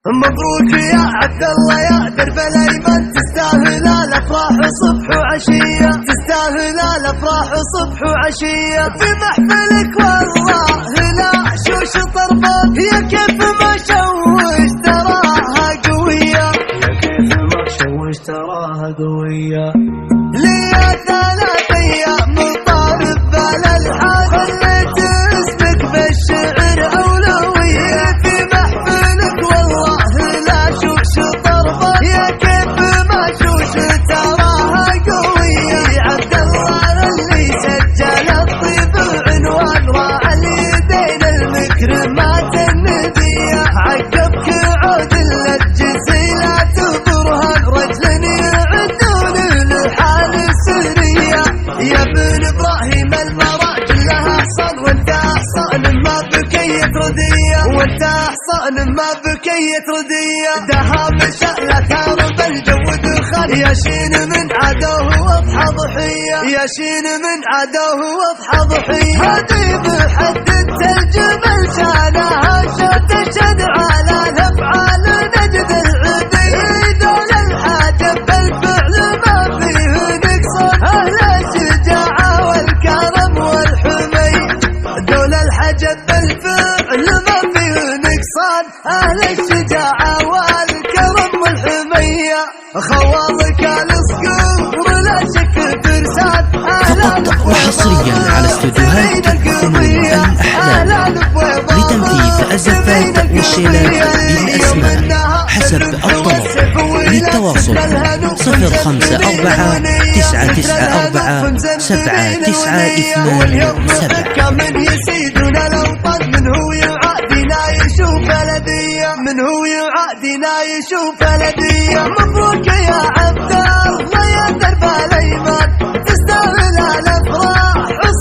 مبروك يا عبد الله يا درب الايمن، تستاهل الافراح صبح وعشيه، تستاهل الافراح صبح وعشيه. في محفلك والله لا شوش طربك، يا كيف ما شوش تراها قويه، يا كيف ما شوش تراها قويه. لي 3 أيام طارب بالالحان، خليت اسمك بالشعر اولويه. في محفلك والله لا شوش طربك، يا كيف ما شوش تراها قويه. عبد الله اللي سجل الطيب عنوان، راعى اليدين المكرمات النديه. عقبك عود للجزيلات برهان، رجل يعدون الحال سريه. يا ابن ابراهيم المراجل لها حصان، وانت حصان ما بكيت رديه، وانت حصان ما بكيت رديه. دهام شألة تارب الجو دخل، ياشين من عدوه واضحى ضحيه، ياشين من عدوه واضحى ضحيه. هذه بحد الجمل شانها تشهد على الافعال نجد العدي. دول الحاجب بالفعل ما فيه نقصان، اهل الشجاعه والكرم والحمي. دول الحاجب بالفعل ما فيه نقصان، اهل الشجاعه والكرم والحميه. خوالك الصقور لا شك فرسان، فقط وحصريا على استوديوهات فنون الأحلام لتنفيذ الزفات والشيلات بالأسماء حسب الطلب. للتواصل 054-994-7927. من يسيدنا الأوطان، من هو يعادينا يشوف بلدية، من هو يعادينا يشوف بلدية. مبروك يا عبد الله يا درب الايمن، تستاهل الافراح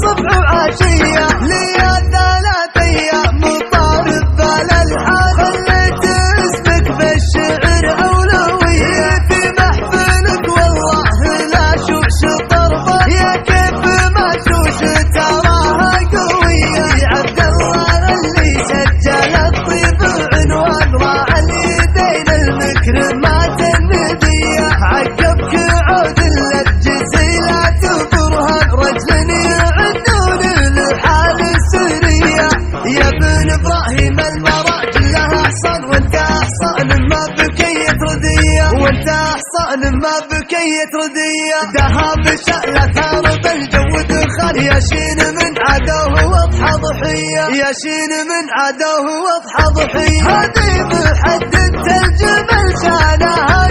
صبح وعشيه. لي 3 أيام طارب بالالحان، خليت اسمك بالشعر اولويه. في محفلك والله لا شوش طربك، يا كيف ما شوش تراها قويه. عبد الله اللي سجل الطيب عنوان، راعى اليدين المكرمات النديه. عقبك عود للجزيلات برهان، رجل يعدون الحال سريه. يا ابن ابراهيم المراجل لها حصان، وانت حصان ما بكيت رديه، وانت حصان ما بكيت رديه. دهام شألة تارب الجو دخل، ياشين من عدوه واضحى ضحيه، ياشين من عدوه واضحى ضحيه. هذه بحد الجمل شانها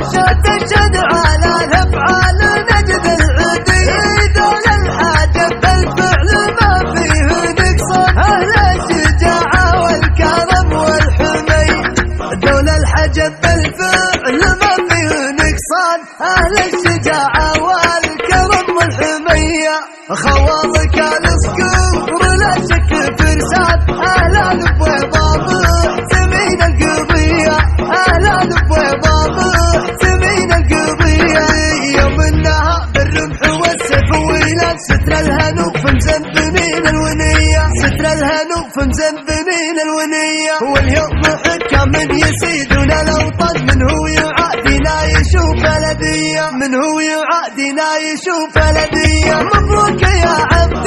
تشهد على الافعال نجد العدي. دول الحاجب بالفعل ما فيه نقصان، اهل الشجاعه والكرم والحمي. دول الحاجب بالفعل ما فيه نقصان، اهل الشجاعه والكرم والحميه. خوالك الصقور لا شك فرسان، اهلا بويضه محتمين القضيه، اهلا بويضه محتمين القضيه. يوم النهار بالرمح والسيف ويلان، ستر الهنوف مزنبنين الونيه، ستر الهنوف مزنبنين الونيه. واليوم حكم من يسيدنا الاوطان، من هو يعادينا يشوف بلديه، من هو يعادينا يشوف بلديه. مبروك يا عبد